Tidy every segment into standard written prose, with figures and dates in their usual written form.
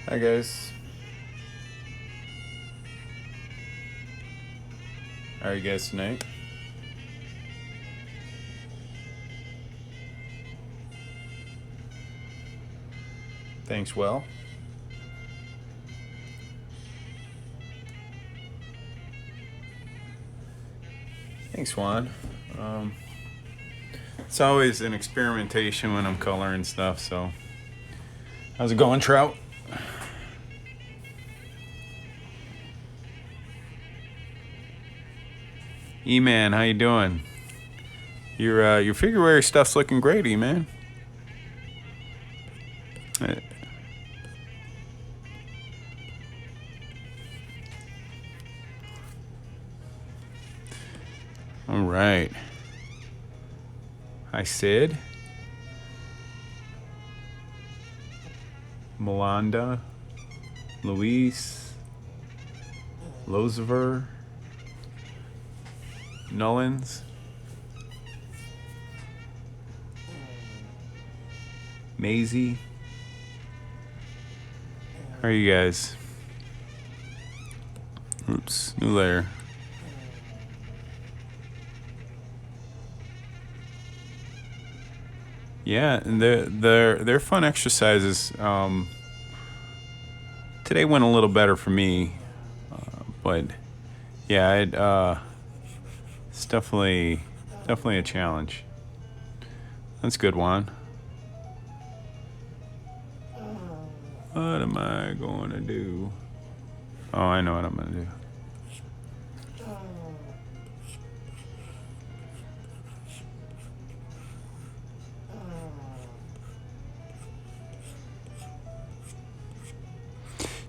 Hi guys. How are you guys tonight? Thanks, well. Thanks, Juan. Um, it's always an experimentation when I'm coloring stuff, so. How's it going, Trout? E-Man, how you doing? Your February stuff's looking great, E-Man. Uh, All right. Hi, Sid. Melanda. Luis. Loziver. Nullins. Maisie. How are you guys? Oops, new layer. Yeah, and they're fun exercises. Today went a little better for me, but yeah, it's definitely a challenge. That's good, Juan. What am I going to do? Oh, I know what I'm going to do.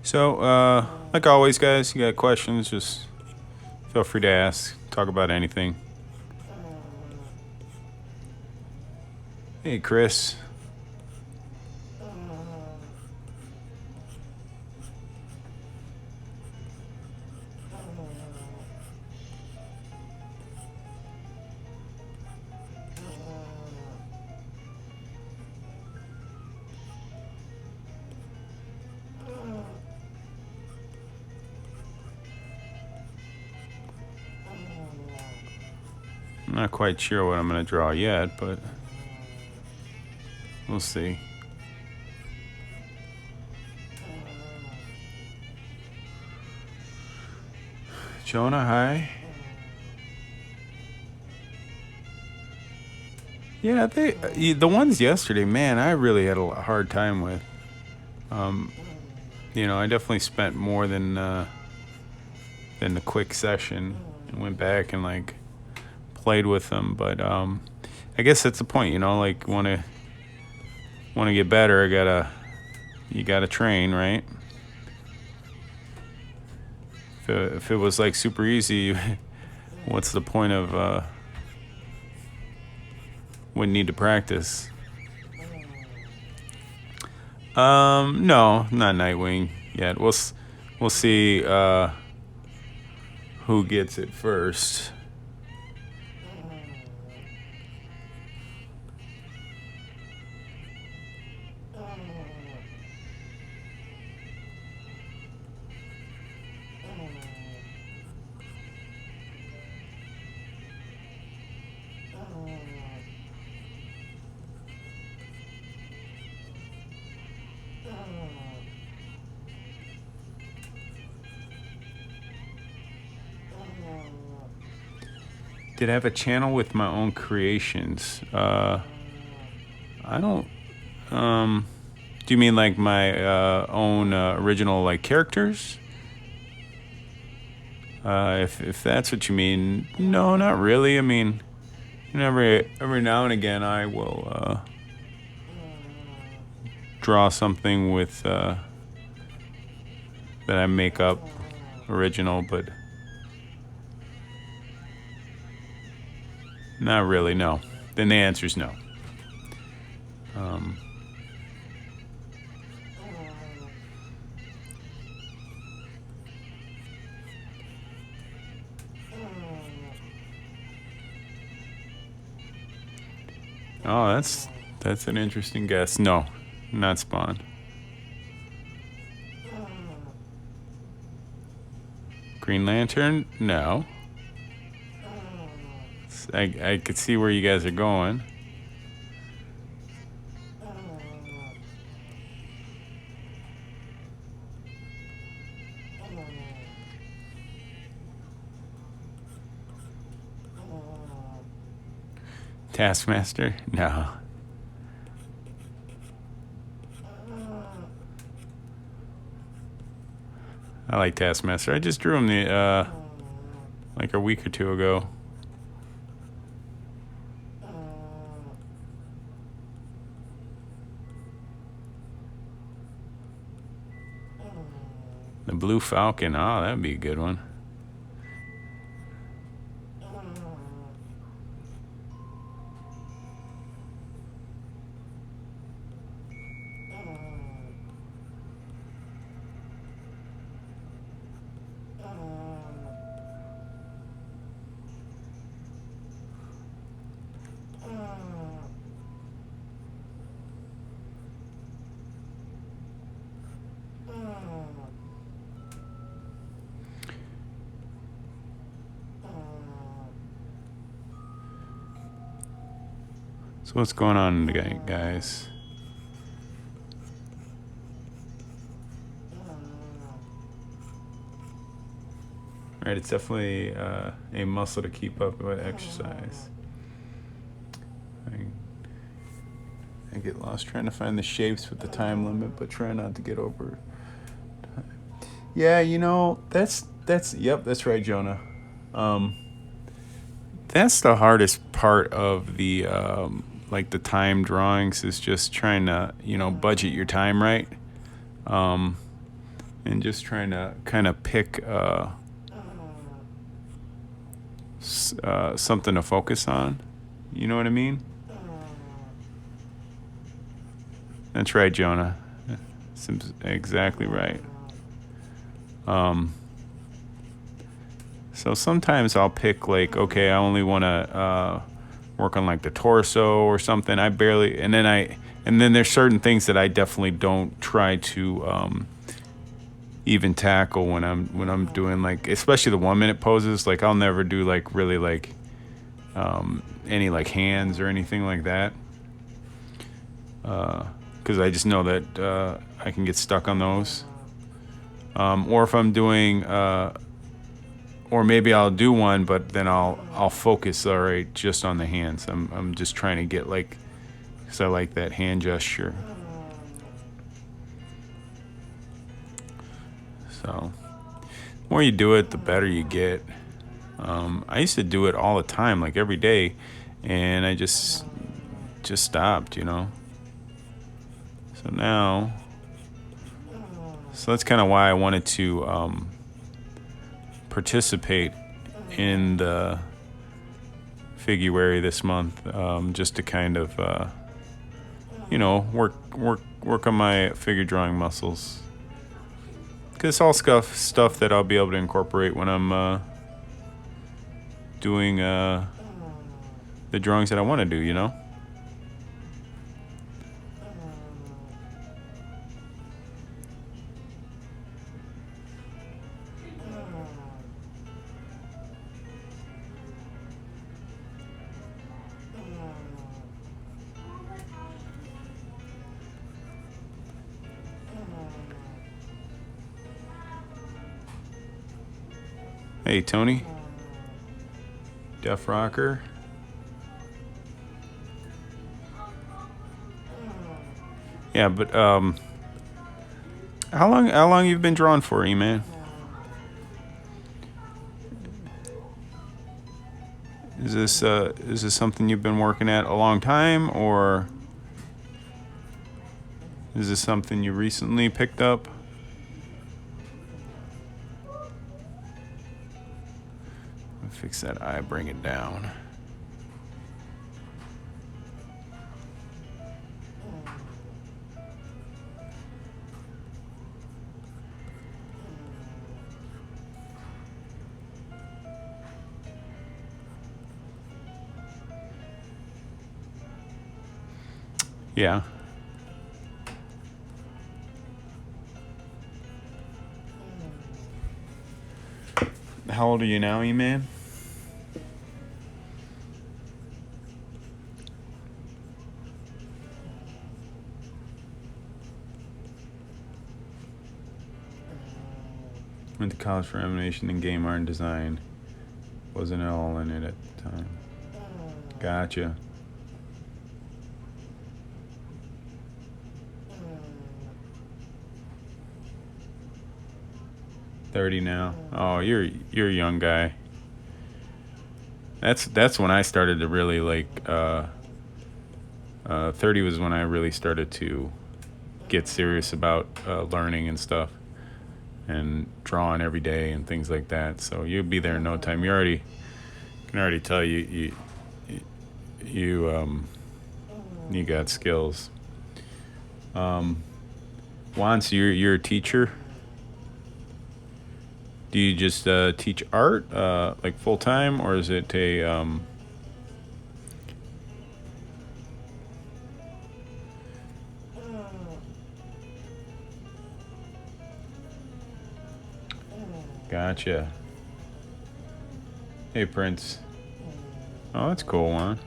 So, like always, guys, you got questions, just feel free to ask. Talk about anything. Hey, Chris. I'm not quite sure what I'm going to draw yet, but we'll see. Jonah, hi. Yeah, the ones yesterday, man, I really had a hard time with. I definitely spent more than the quick session and went back and like played with them. But I guess that's the point, like want to get better. You gotta train, right? If it was like super easy, what's the point of wouldn't need to practice? No, not Nightwing yet. We'll see who gets it first. Did I have a channel with my own creations? I don't. Do you mean like my own original like characters? If that's what you mean, no, not really. I mean, every now and again I will draw something with that I make up original, but not really. No. Then the answer is no. Oh, that's an interesting guess. No, not Spawn. Green Lantern? No. I could see where you guys are going. Taskmaster? No. I like Taskmaster. I just drew him like a week or two ago. The Blue Falcon. Oh, that'd be a good one. So what's going on today, guys? Right, it's definitely a muscle to keep up with exercise. I get lost trying to find the shapes with the time limit, but try not to get over time. Yeah, you know, that's right, Jonah. That's the hardest part of the like the time drawings is just trying to, budget your time right. And just trying to kind of pick something to focus on. You know what I mean? That's right, Jonah. Seems exactly right. So sometimes I'll pick like, okay, I only want to work on like the torso or something. And then there's certain things that I definitely don't try to even tackle when I'm doing like, especially the 1 minute poses. Like I'll never do like really like any like hands or anything like that. Because I just know that I can get stuck on those. Or if I'm doing, or maybe I'll do one, but then I'll focus just on the hands. I'm just trying to get like, because I like that hand gesture. So, the more you do it, the better you get. I used to do it all the time, like every day, and I just stopped, So now, that's kind of why I wanted to participate in the Figuary this month, just to kind of, work on my figure drawing muscles. Because it's all stuff that I'll be able to incorporate when I'm doing the drawings that I want to do, Hey, Tony. Def Rocker. Yeah, but how long you've been drawing for, E-Man? Is this something you've been working at a long time, or is this something you recently picked up? Fix that eye, bring it down. Yeah. How old are you now, E-Man? Went to college for animation and game art and design. Wasn't all in it at the time. Gotcha. 30 now. Oh, you're a young guy. That's when I started to really like. 30 was when I really started to get serious about learning and stuff, and drawing every day and things like that. So you'll be there in no time. You already can already tell you got skills. Juan, so you're a teacher. Do you just teach art like full time, or is it a Gotcha. Hey, Prince. Oh, that's cool, Juan.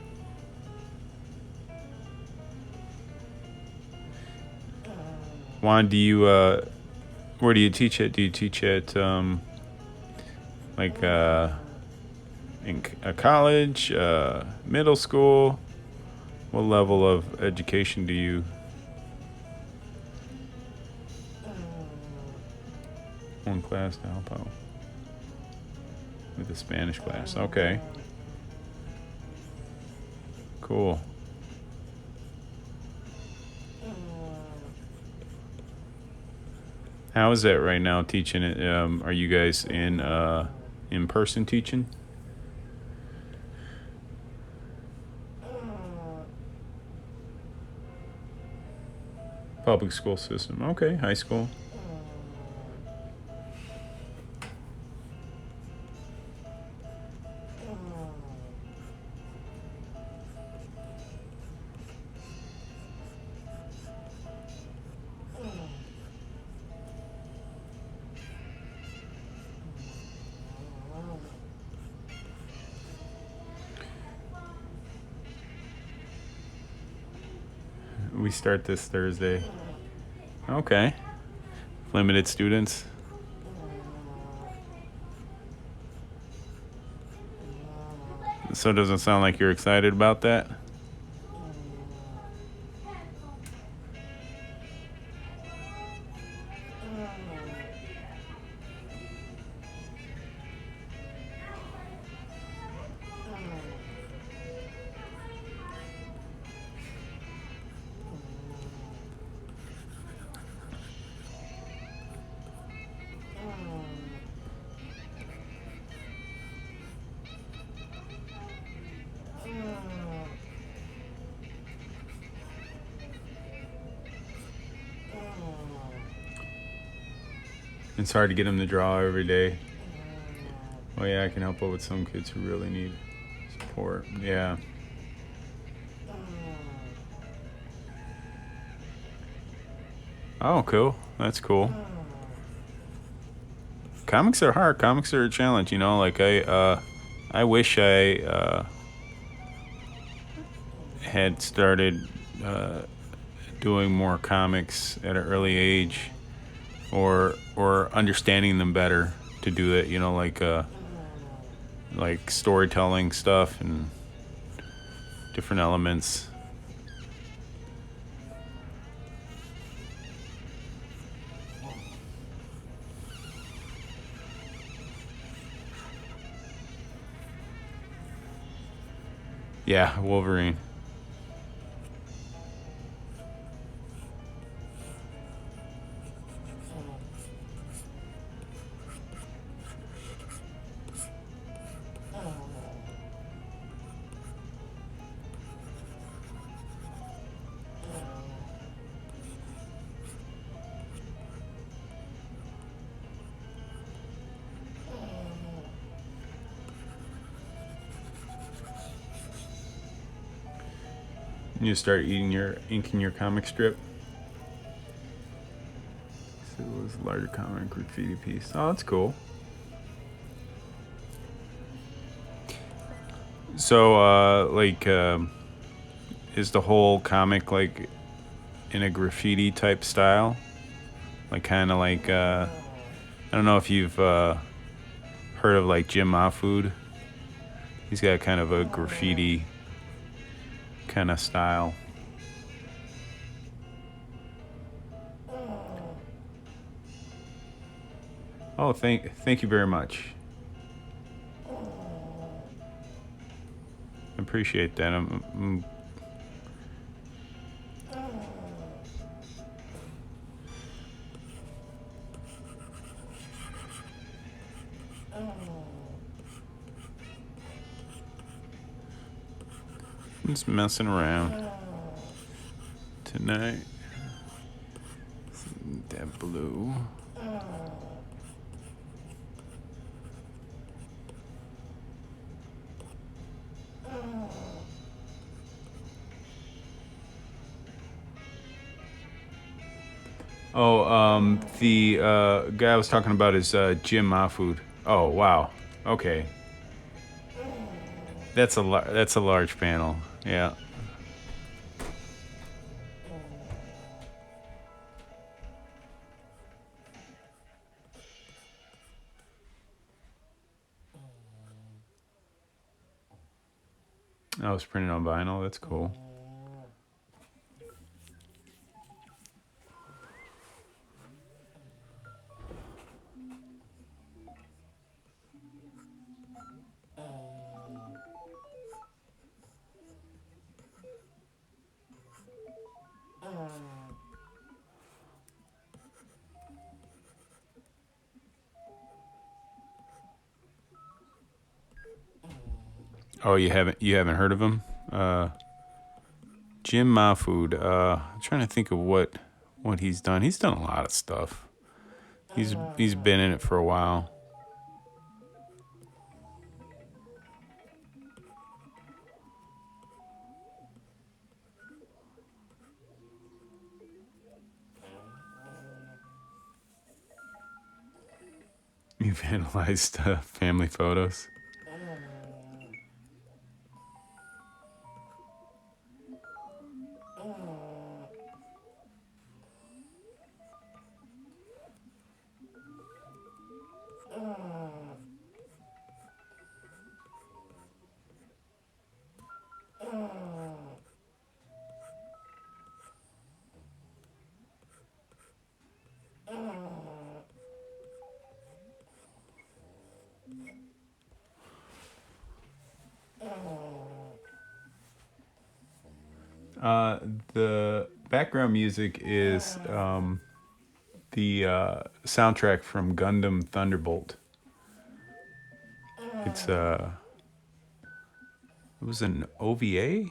Juan, do you where do you teach it? Do you teach at like in a college, middle school? What level of education do you? One class to help out with the Spanish class. Okay. Cool. How is that right now teaching it? Are you guys in person teaching? Public school system. Okay, high school. We start this Thursday. Okay. Limited students. So it doesn't sound like you're excited about that? It's hard to get them to draw every day. Oh yeah, I can help out with some kids who really need support. Yeah. Oh, cool. That's cool. Comics are hard. Comics are a challenge. You know, like I wish I had started doing more comics at an early age, or understanding them better to do it. You know, like storytelling stuff and different elements. Yeah, Wolverine. You start inking your comic strip. So it was a larger comic graffiti piece. Oh, that's cool. So, is the whole comic like in a graffiti type style? Like, kind of like, I don't know if you've heard of like Jim Mahfood. He's got kind of a graffiti kind of style. Oh, thank you very much. I appreciate that. Just messing around tonight. That blue. Oh, the guy I was talking about is Jim Mahfood. Oh, wow. Okay, that's a large panel. Yeah. I was printed on vinyl. That's cool. Oh, you haven't heard of him? Uh, Jim Mahfood. I'm trying to think of what he's done. He's done a lot of stuff. He's been in it for a while. You've analyzed family photos. Uh, the background music is the soundtrack from Gundam Thunderbolt. It's it was an OVA.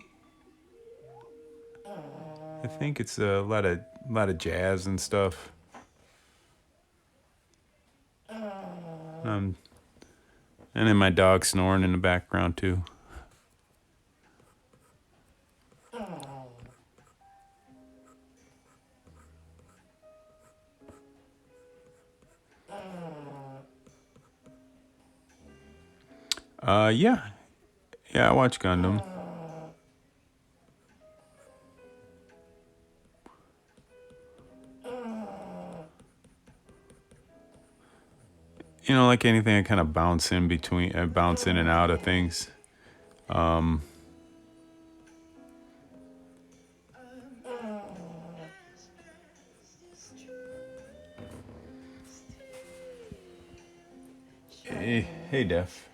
I think it's a lot of jazz and stuff. Um, and then my dog snoring in the background too. Yeah, yeah, I watch Gundam. Like anything, I kind of bounce in and out of things. Um, hey, Def.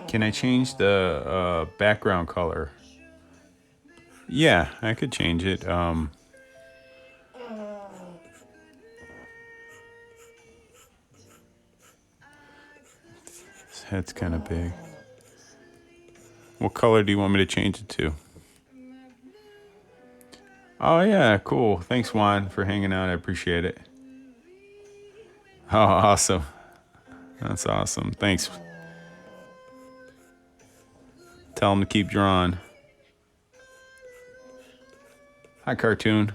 Can I change the background color? Yeah, I could change it. head's kind of big. What color do you want me to change it to? Oh, yeah, cool. Thanks, Juan, for hanging out. I appreciate it. Oh, awesome. That's awesome. Thanks. Tell him to keep drawing. Hi, cartoon.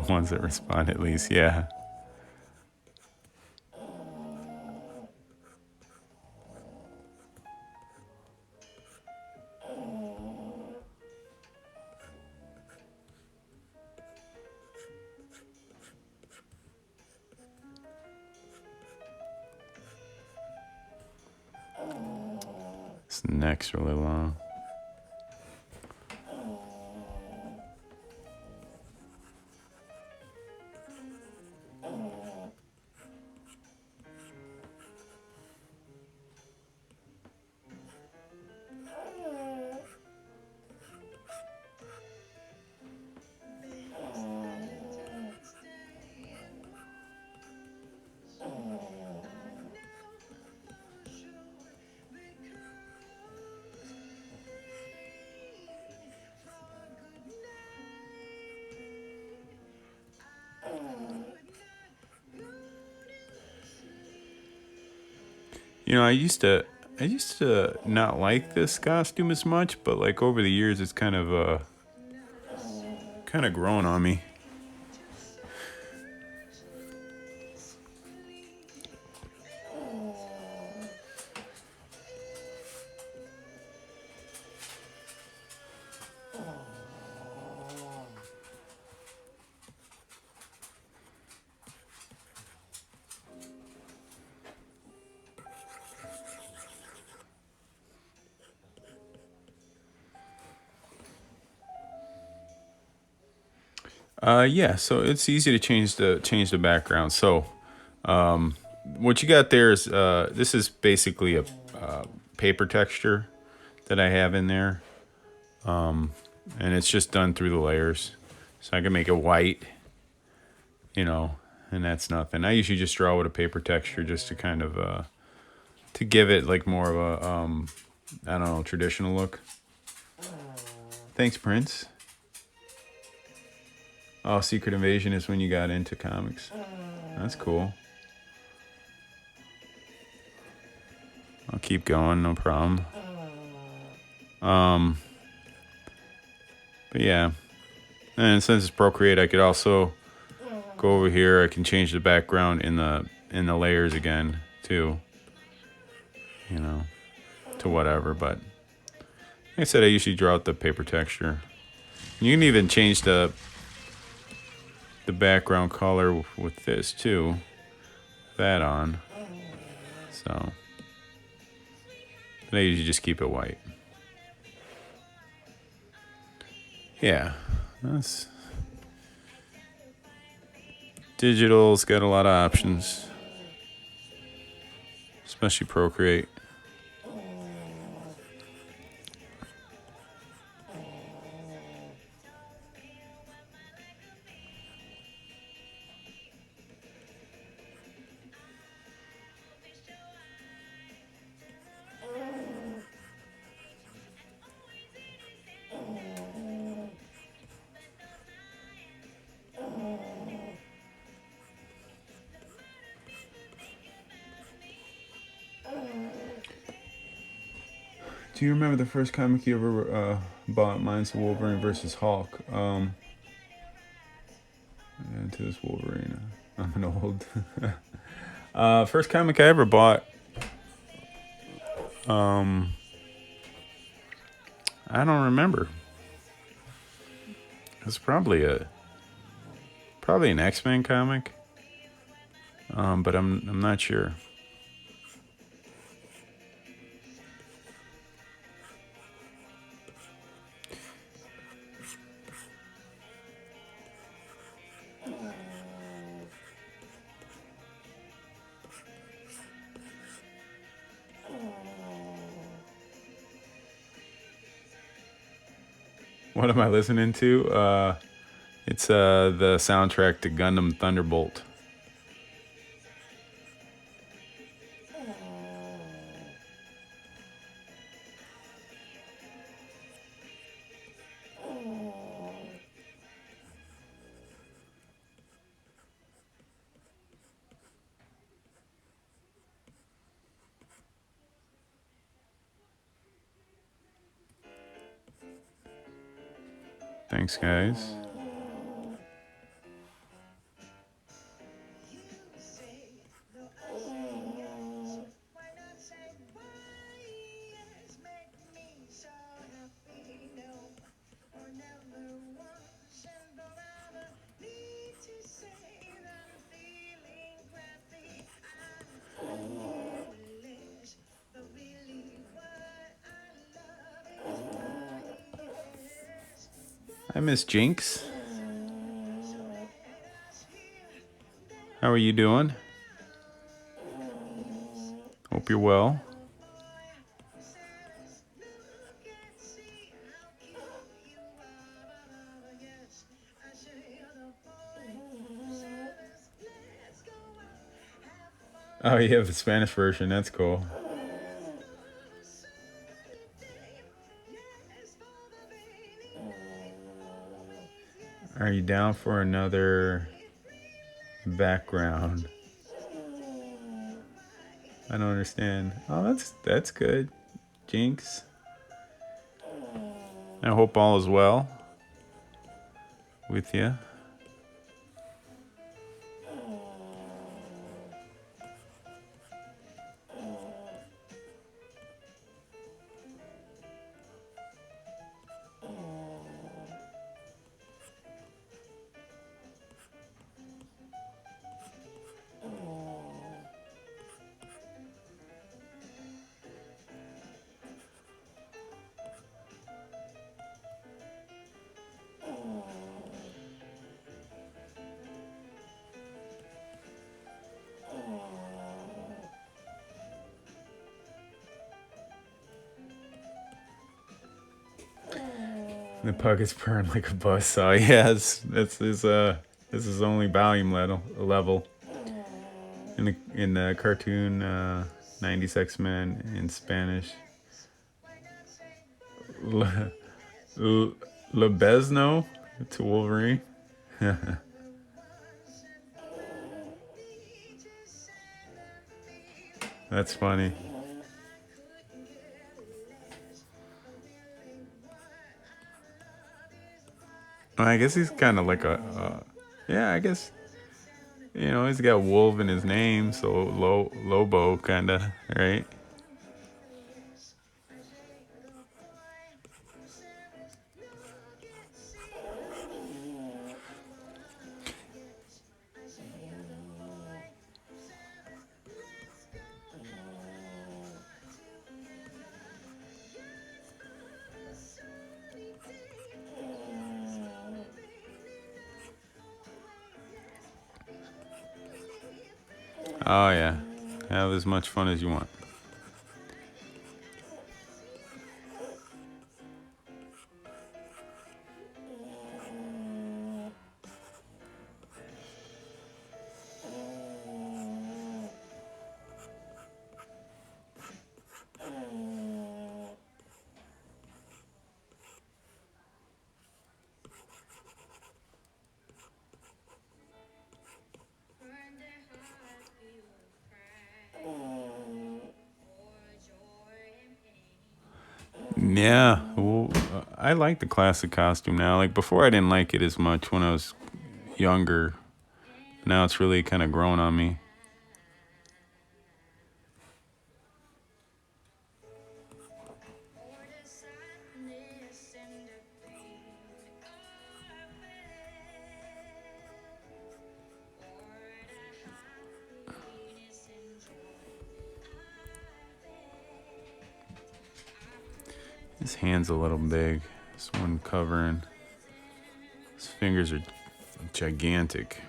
Ones that respond at least, yeah. This neck's really long. You know, I used to not like this costume as much, but like over the years, it's kind of grown on me. Yeah, so it's easy to change the background. So, what you got there is this is basically a paper texture that I have in there, and it's just done through the layers. So I can make it white, you know, and that's nothing. I usually just draw with a paper texture just to kind of to give it like more of a I don't know, traditional look. Thanks, Prince. Oh, Secret Invasion is when you got into comics. That's cool. I'll keep going, no problem. But yeah, and since it's Procreate, I could also go over here. I can change the background in the layers again too. You know, to whatever. But like I said, I usually draw out the paper texture. You can even change the background color with this too. That on. So I usually just keep it white. Yeah, that's digital's got a lot of options, especially Procreate. Do you remember the first comic you ever bought? Mine's Wolverine versus Hulk. Into this Wolverine. I'm an old. First comic I ever bought. I don't remember. It's probably an X-Men comic. But I'm not sure. What am I listening to? It's the soundtrack to Gundam Thunderbolt. Thanks, guys. I miss Jinx. How are you doing? Hope you're well. Oh, you have the Spanish version. That's cool. Are you down for another background? I don't understand. Oh, that's good. Jinx. I hope all is well with you. The pug is purring like a buzzsaw. Yes, this is only volume level in the cartoon 90s X-Men in Spanish. Lebesno to Wolverine. That's funny. I guess he's kind of like yeah. I guess he's got wolf in his name, so Lobo kind of, right? Oh yeah, have as much fun as you want. Yeah, well, I like the classic costume now. Like before, I didn't like it as much when I was younger. Now it's really kind of grown on me. His hand's a little big. This one covering. His fingers are gigantic.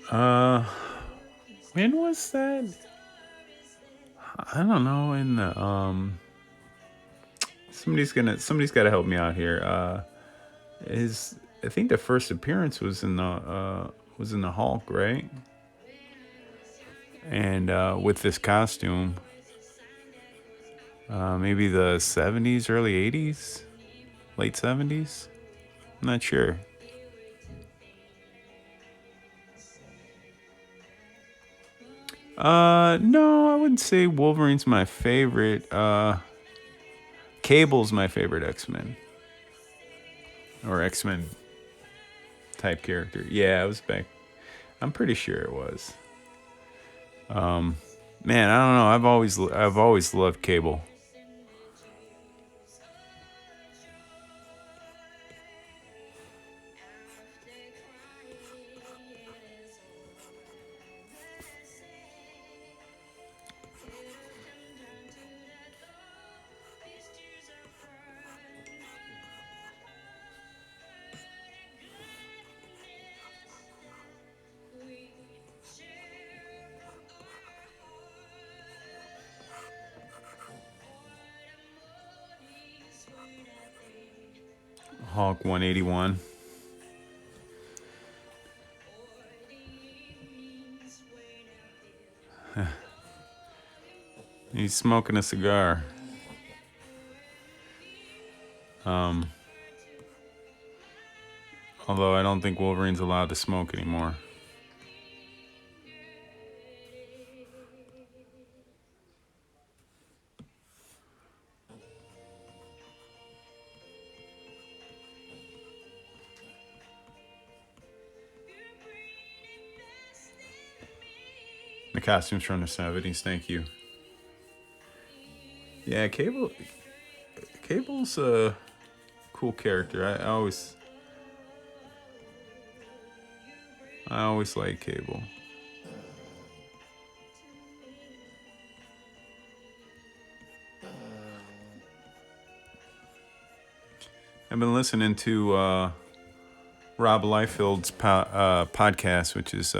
Uh, when was that? I don't know. In the somebody's got to help me out here. His I think the first appearance was in the Hulk, right? and with this costume, maybe the 70s, early 80s, late 70s. I'm not sure. No, I wouldn't say Wolverine's my favorite. Cable's my favorite X-Men or X-Men type character. Yeah, it was back. I'm pretty sure it was. Man, I don't know. I've always loved Cable. Hulk 181. He's smoking a cigar. Um, Although I don't think Wolverine's allowed to smoke anymore. The costumes from the 70s. Thank you. Yeah, Cable's a cool character. I always like Cable. I've been listening to Rob Liefeld's podcast, which is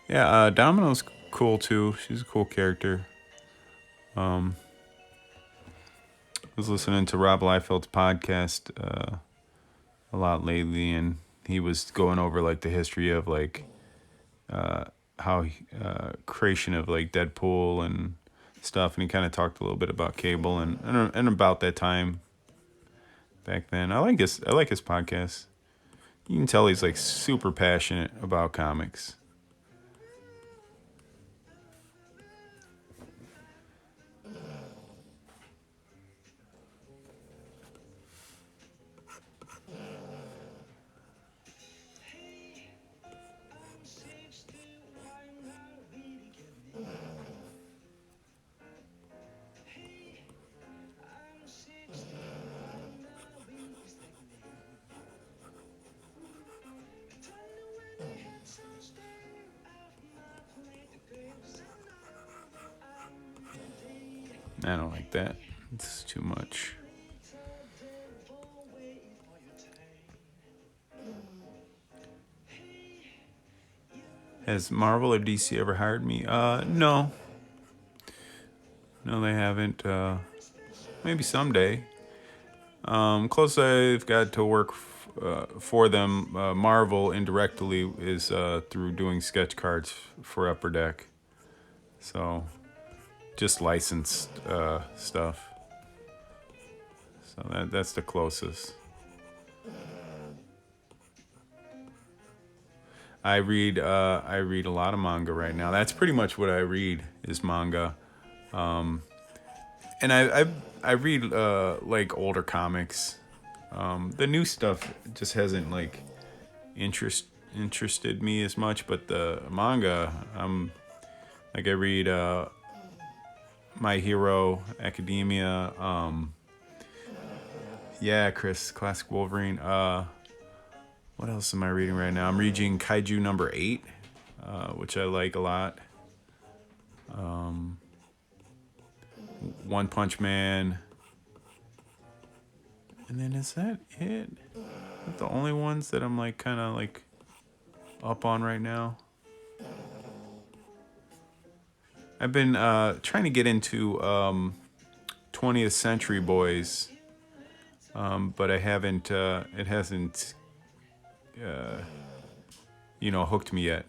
Domino's cool too. She's a cool character. I was listening to Rob Liefeld's podcast a lot lately, and he was going over like the history of like how creation of like Deadpool and stuff, and he kind of talked a little bit about Cable and about that time back then. I like his podcast. You can tell he's like super passionate about comics. I don't like that. It's too much. Has Marvel or DC ever hired me? No. No, they haven't. Maybe someday. Close I've got to work for them. Marvel indirectly is through doing sketch cards for Upper Deck. So just licensed stuff. So that's the closest. I read a lot of manga right now. That's pretty much what I read is manga. And I read like older comics. The new stuff just hasn't like interested me as much, but the manga, I read My Hero Academia. Yeah, Chris, Classic Wolverine. What else am I reading right now? I'm reading Kaiju number 8, which I like a lot. One Punch Man. And then is that it? The only ones that I'm like kind of like up on right now. I've been trying to get into 20th Century Boys, but I haven't. It hasn't hooked me yet.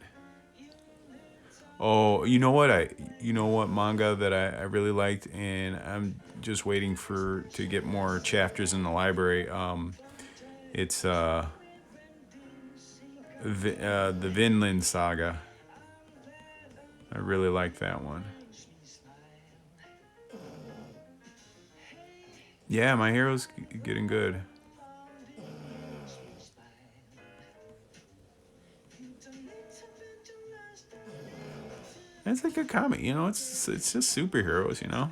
Oh, you know what manga that I really liked, and I'm just waiting to get more chapters in the library. It's the Vinland Saga. I really like that one. Yeah, my hero's getting good. It's like a comic, It's just superheroes, And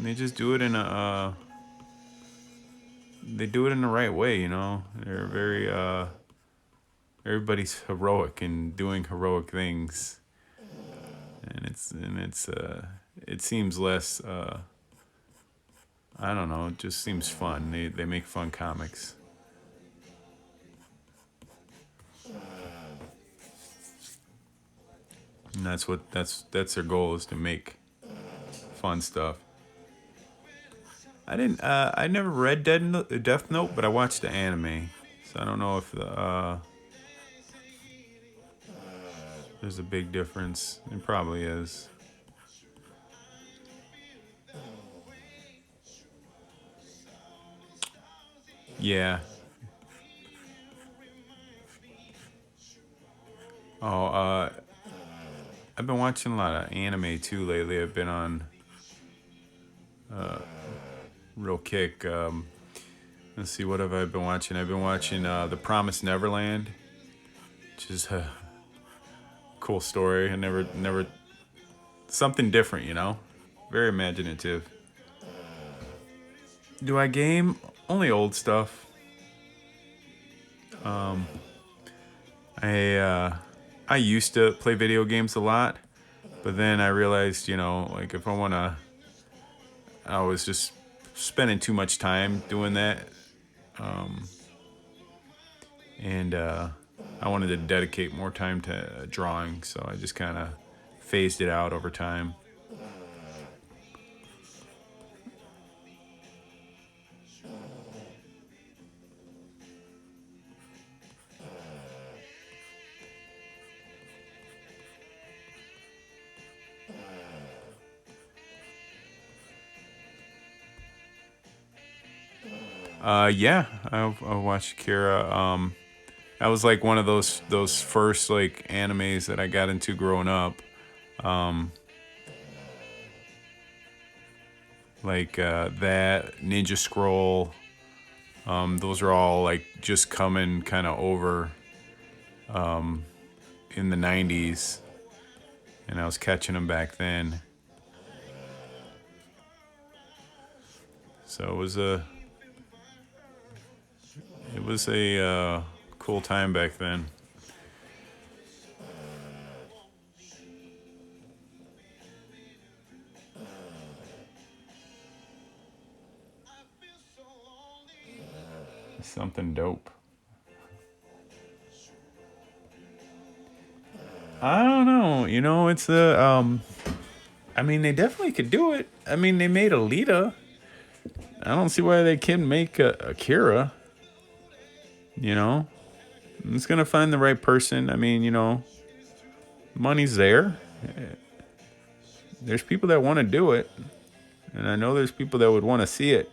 they just do it in a. They do it in the right way, They're very. Everybody's heroic and doing heroic things, and it seems less. I don't know. It just seems fun. They make fun comics, and that's their goal is to make fun stuff. I didn't. I never read Death Note, but I watched the anime, so I don't know if there's a big difference. It probably is. Yeah. Oh, I've been watching a lot of anime too lately. I've been on real kick. Let's see, what have I been watching? I've been watching The Promised Neverland, which is a cool story. I never something different, Very imaginative. Do I game? Only old stuff. I I used to play video games a lot, but then I realized, like if I wanna, I was just spending too much time doing that, and I wanted to dedicate more time to drawing, so I just kind of phased it out over time. Yeah, I watched Kira. That was like one of those first like animes that I got into growing up. Um, like that Ninja Scroll. Those are all like just coming kind of over in the '90s, and I was catching them back then. So it was a cool time back then. Something dope. I don't know. It's the I mean, they definitely could do it. I mean, they made Alita. I don't see why they can't make Akira. You know, it's gonna find the right person. I mean, money's there. There's people that want to do it, and I know there's people that would want to see it.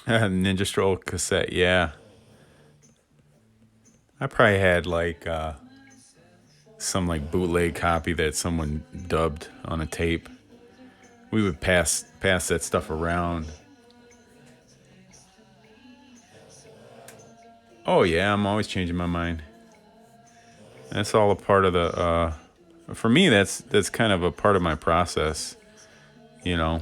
Ninja Stroll cassette, yeah. I probably had like some like bootleg copy that someone dubbed on a tape. We would pass that stuff around. Oh yeah, I'm always changing my mind. That's all a part of the. For me, that's kind of a part of my process. You know,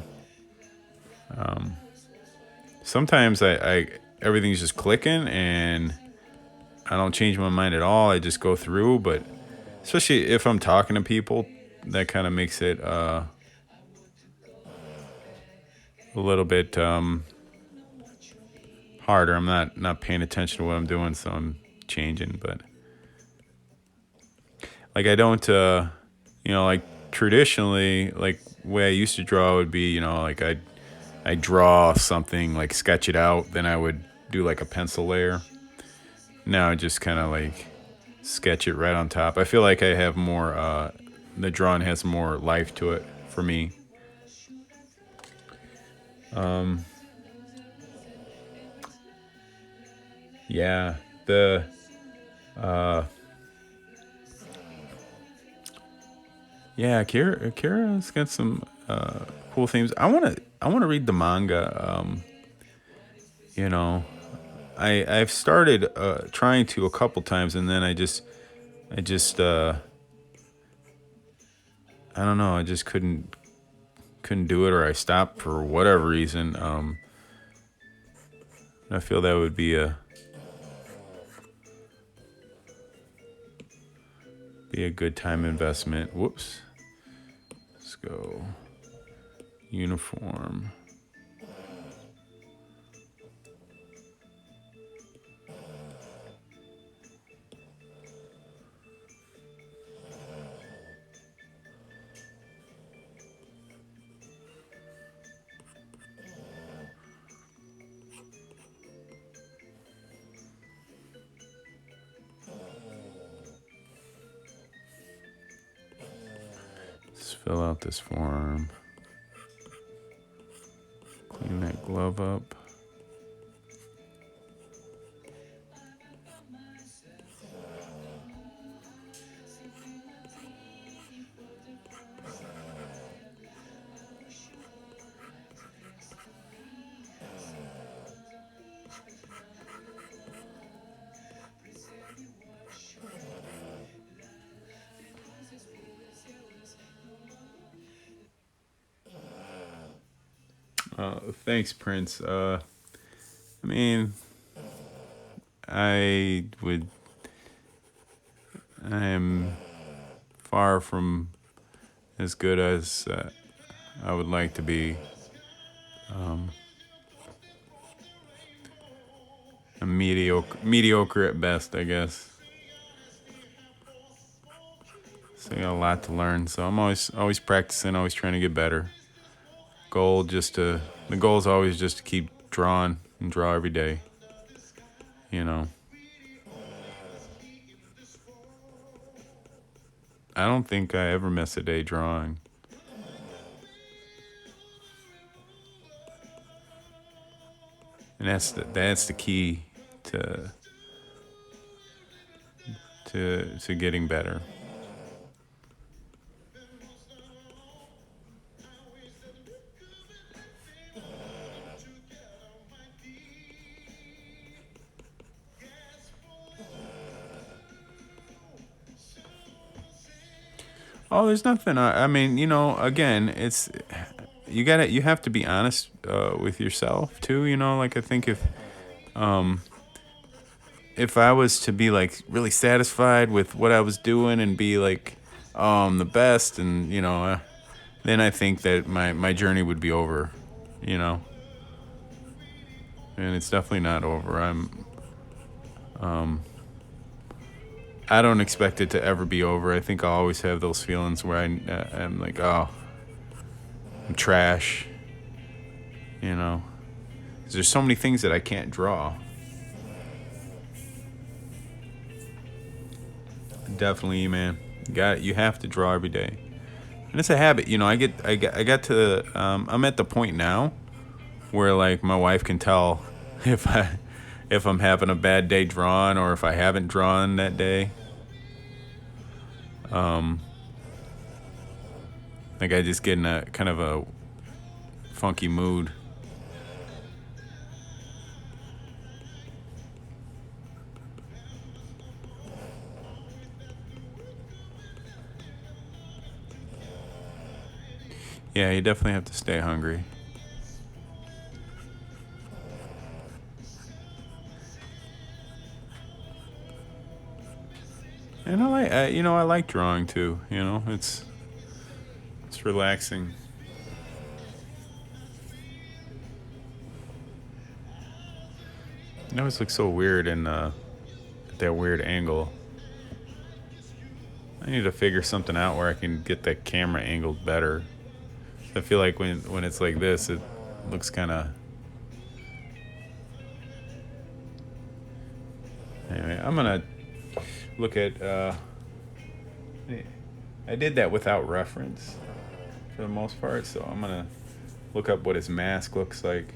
sometimes I everything's just clicking and I don't change my mind at all. I just go through, but especially if I'm talking to people, that kind of makes it a little bit harder. I'm not paying attention to what I'm doing, so I'm changing. But like I don't, like traditionally, like way I used to draw would be, like I draw something, like sketch it out, then I would do like a pencil layer. Now I just kind of like sketch it right on top. I feel like I have more. The drawing has more life to it for me. Yeah, the yeah, Kira's got some cool themes. I wanna read the manga. You know, I've started trying to a couple times, and then I just I don't know, I just couldn't do it, or I stopped for whatever reason. I feel that would be a good time investment. Whoops. Let's go. Uniform. Let's fill out this form. Clean that glove up. Thanks, Prince. I mean, I would. I am far from as good as I would like to be. Um, I'm mediocre at best, I guess. So I got a lot to learn. So I'm always practicing, always trying to get better. The goal is always just to keep drawing and draw every day. You know, I don't think I ever miss a day drawing, and that's the key to to getting better. Oh, there's nothing. I mean, again, it's you have to be honest with yourself too. Like I think if I was to be like really satisfied with what I was doing and be like the best, and then I think that my journey would be over. You know, and it's definitely not over. I don't expect it to ever be over. I think I'll always have those feelings where I'm like, oh, I'm trash. You know, 'cause there's so many things that I can't draw. Definitely, man. You have to draw every day, and it's a habit. I got to. I'm at the point now where like my wife can tell if I'm having a bad day drawing, or if I haven't drawn that day. Um, like I just get in a kind of a funky mood. Yeah, you definitely have to stay hungry. And I like drawing too. It's relaxing. It always looks so weird in at that weird angle. I need to figure something out where I can get that camera angled better. I feel like when it's like this, it looks kind of. Anyway, I'm gonna look at. I did that without reference for the most part, so I'm gonna look up what his mask looks like.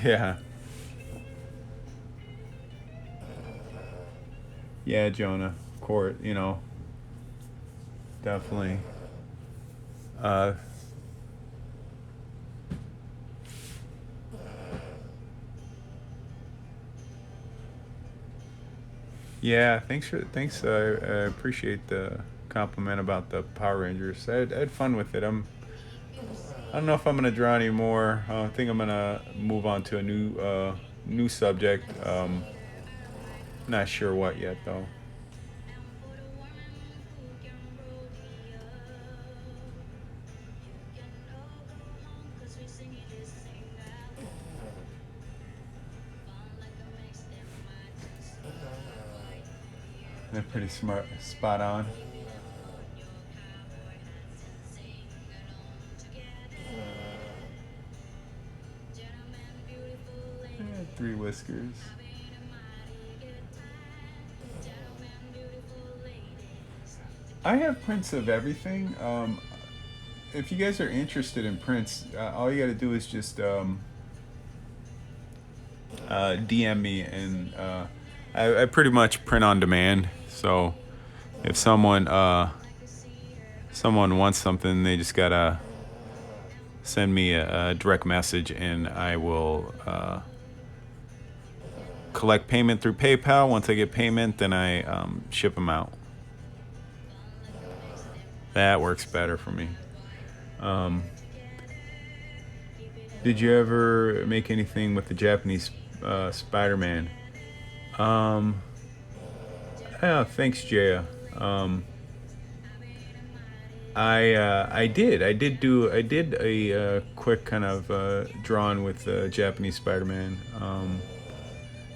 Yeah. Yeah, Jonah. Court, definitely. Uh, yeah, thanks. I appreciate the compliment about the Power Rangers. I had fun with it. I don't know if I'm gonna draw anymore. I think I'm gonna move on to a new subject. Not sure what yet though. They're pretty smart, spot on. Yeah, three whiskers. I have prints of everything. If you guys are interested in prints, all you got to do is just DM me, and I pretty much print on demand. So if someone wants something, they just gotta send me a direct message, and I will collect payment through PayPal. Once I get payment, then I ship them out. That works better for me. Um, did you ever make anything with the Japanese Spider-Man? Um, yeah, thanks, Jaya. I did a quick kind of drawing with Japanese Spider-Man.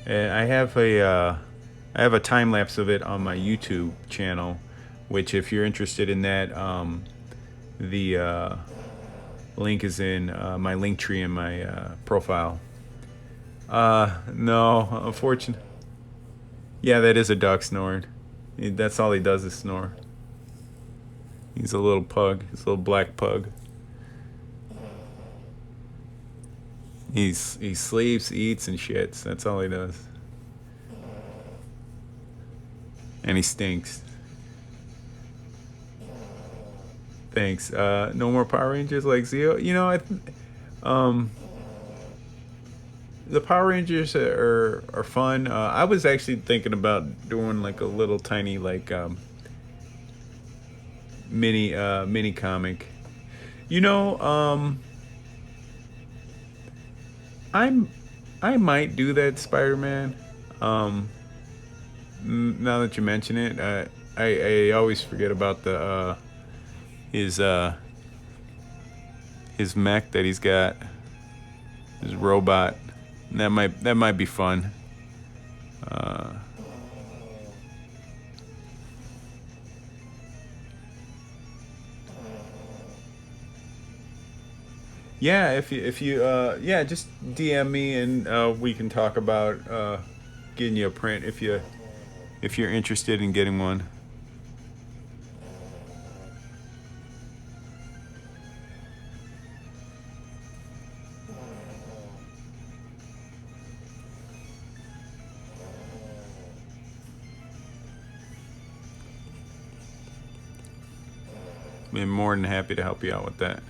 And I have a time lapse of it on my YouTube channel, which if you're interested in that, the link is in my link tree in my profile. No, unfortunately. Yeah, that is a duck snoring. That's all he does is snore. He's a little pug. He's a little black pug. He sleeps, eats, and shits. That's all he does. And he stinks. Thanks. No more Power Rangers like Zeo. Um, the Power Rangers are fun. I was actually thinking about doing like a little tiny like mini comic. You know, I'm I might do that Spider-Man. Um, Now that you mention it, I always forget about the his his mech that he's got, his robot. That might be fun. Uh, yeah, if you yeah, just DM me, and we can talk about getting you a print if you're interested in getting one. Be more than happy to help you out with that.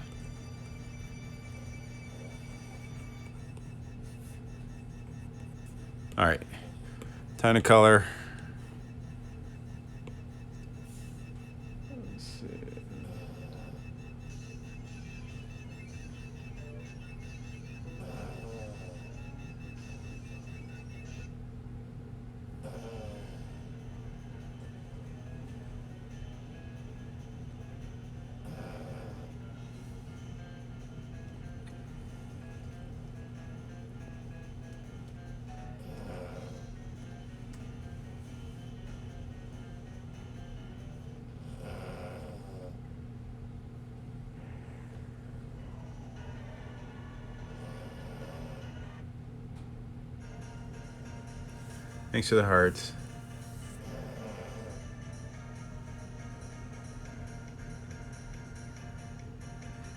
All right, time to color. Let's see. Thanks for the hearts.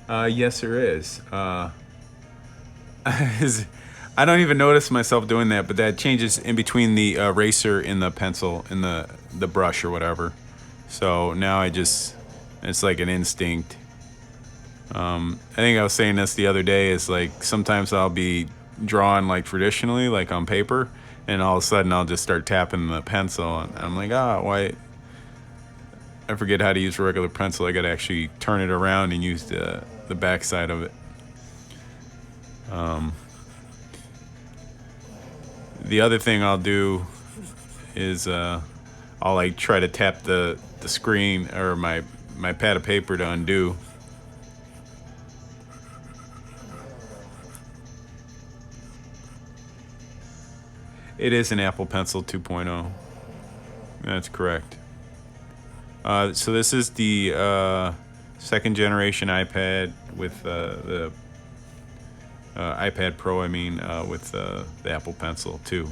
Yes, there is. I don't even notice myself doing that, but that changes in between the eraser and the pencil and the brush or whatever. So now it's like an instinct. I think I was saying this the other day. Is like sometimes I'll be drawing like traditionally, like on paper, and all of a sudden I'll just start tapping the pencil, and I'm like, why? I forget how to use a regular pencil. I got to actually turn it around and use the back side of it. The other thing I'll do is I'll like try to tap the screen or my pad of paper to undo. It is an Apple Pencil 2.0. That's correct. So this is the second generation iPad with the iPad Pro. I mean, with the Apple Pencil 2.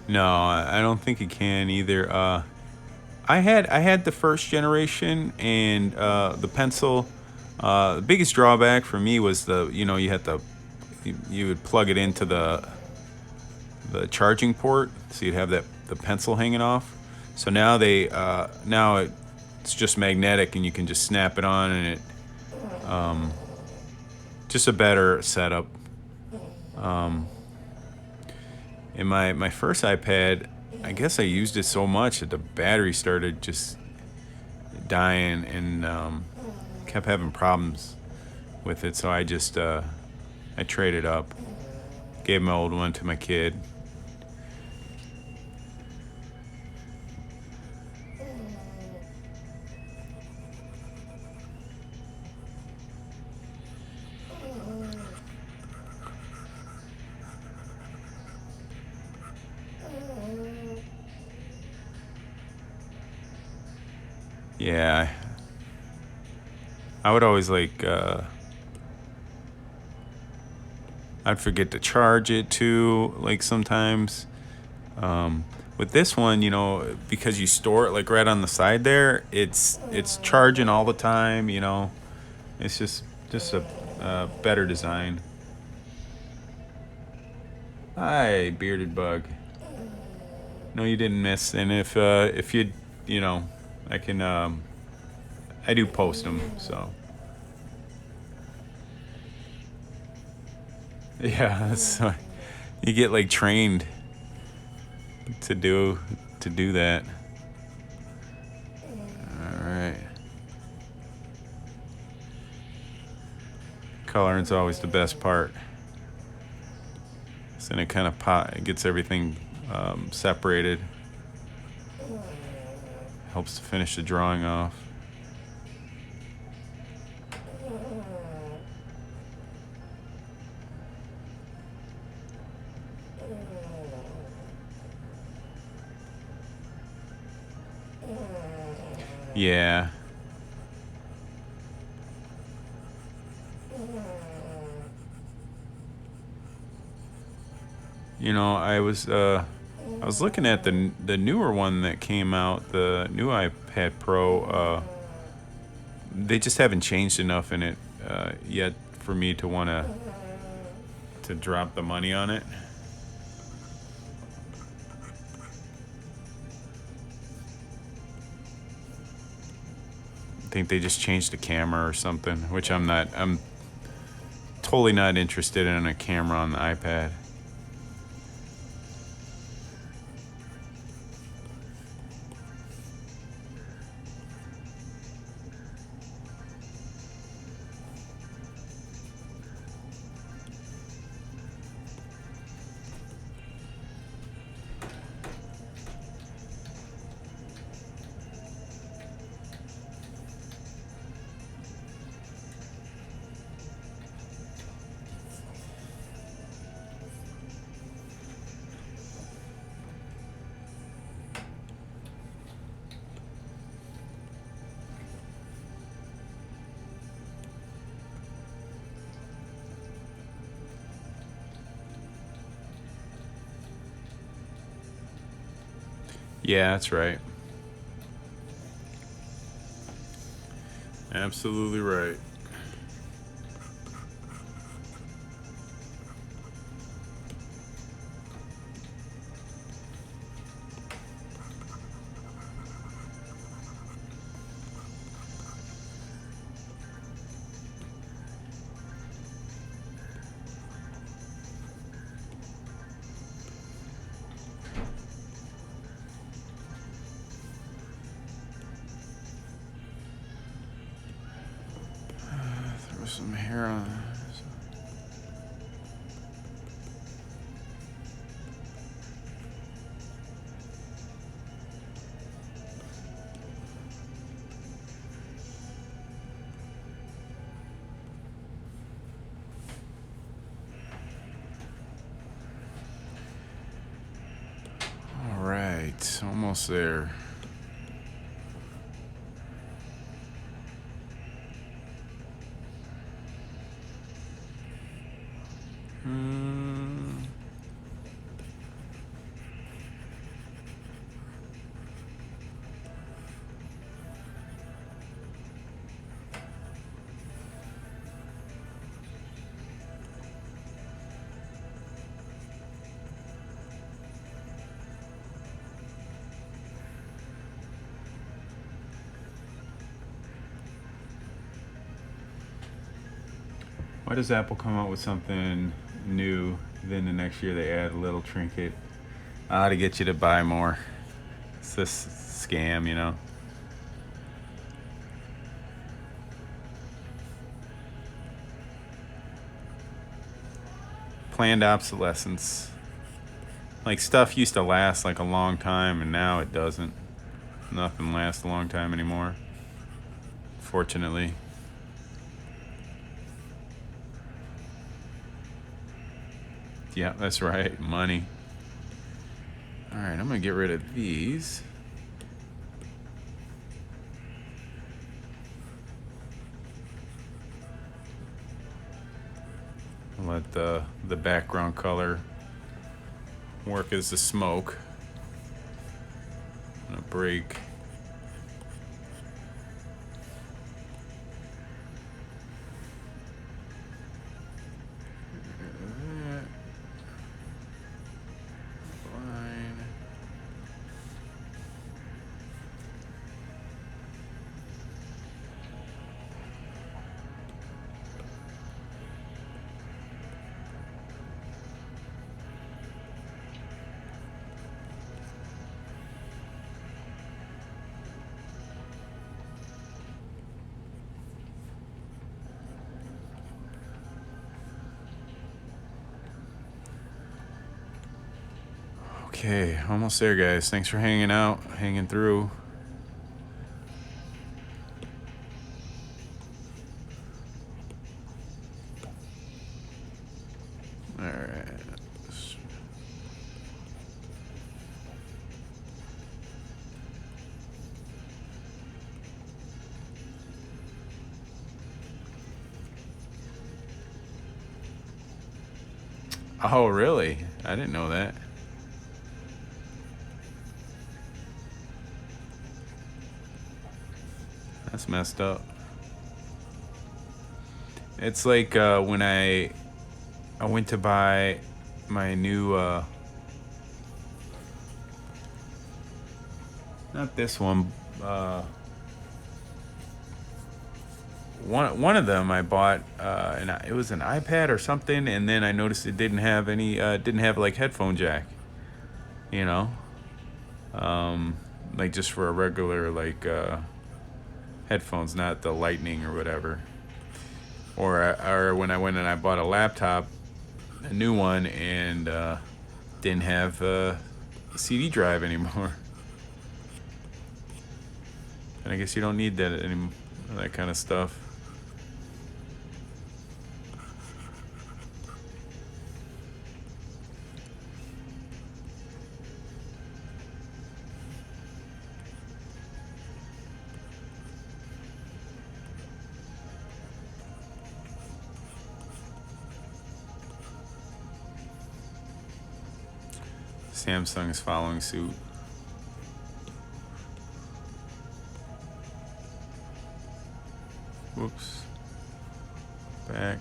No, I don't think it can either. I had the first generation and the pencil. The biggest drawback for me was you had you would plug it into the charging port, so you'd have the pencil hanging off. So now it's just magnetic and you can just snap it on, and it just a better setup. In my first iPad, I guess I used it so much that the battery started just dying, and kept having problems with it. So I traded up, gave my old one to my kid. Yeah, I would always I'd forget to charge it too, like sometimes. With this one, because you store it like right on the side there, it's charging all the time. It's just a better design. Hi, bearded bug. No, you didn't miss. And if you know, I can I do post them. So yeah, so you get like trained to do that. All right. Coloring's always the best part. So then it kind of it gets everything separated. Helps to finish the drawing off. Yeah. I was looking at the newer one that came out, the new iPad Pro. They just haven't changed enough in it yet for me to want to drop the money on it. I think they just changed the camera or something, which I'm totally not interested in a camera on the iPad. Yeah, that's right. Absolutely right. Throw some hair on. All right, almost there. Why does Apple come out with something new, then the next year they add a little trinket to get you to buy more? It's this scam, you know? Planned obsolescence. Like stuff used to last like a long time, and now it doesn't. Nothing lasts a long time anymore. Fortunately. Yeah, that's right. Money. All right, I'm gonna get rid of these. Let the background color work as the smoke. I'm gonna break. Okay, almost there, guys. Thanks for hanging out, hanging through. All right. Oh, really? I didn't know that. That's messed up. It's like when I went to buy my new not this one, one of them I bought and it was an iPad or something, and then I noticed it didn't have any didn't have like headphone jack, you know, like just for a regular like headphones, not the lightning or whatever. Or when I went and I bought a laptop, a new one, and didn't have a CD drive anymore. And I guess you don't need that anymore, that kind of stuff. Samsung is following suit. Whoops. Back.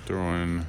Throw in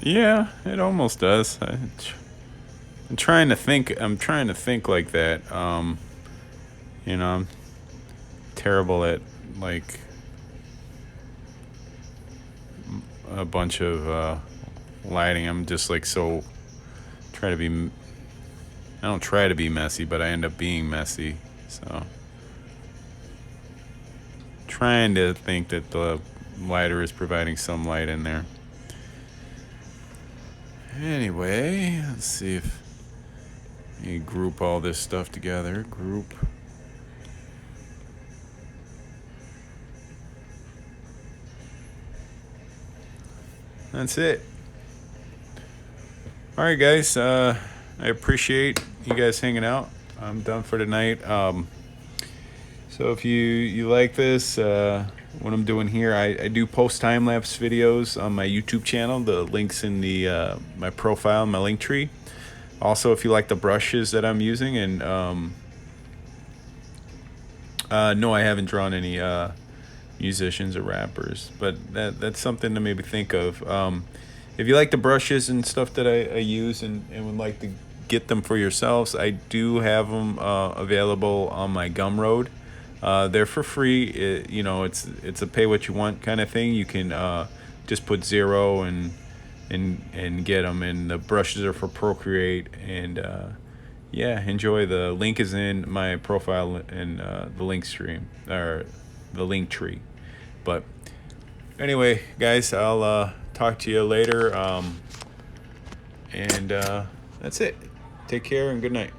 yeah, it almost does. I'm trying to think. I'm trying to think like that. I'm terrible at like a bunch of lighting. I'm just like so try to be. I don't try to be messy, but I end up being messy. So trying to think that the lighter is providing some light in there. Anyway, let's see if you group all this stuff together. Group. That's it. All right, guys. I appreciate you guys hanging out. I'm done for tonight. So if you like this, what I'm doing here, I do post time-lapse videos on my YouTube channel. The link's in the my profile, my link tree. Also, if you like the brushes that I'm using, and no, I haven't drawn any musicians or rappers, but that's something to maybe think of. If you like the brushes and stuff that I use and would like to get them for yourselves, I do have them available on my Gumroad. They're for free. It's a pay what you want kind of thing. You can just put 0 and get them. And the brushes are for Procreate. And yeah, enjoy. The link is in my profile in the link stream or the link tree. But anyway, guys, I'll talk to you later. And that's it. Take care and good night.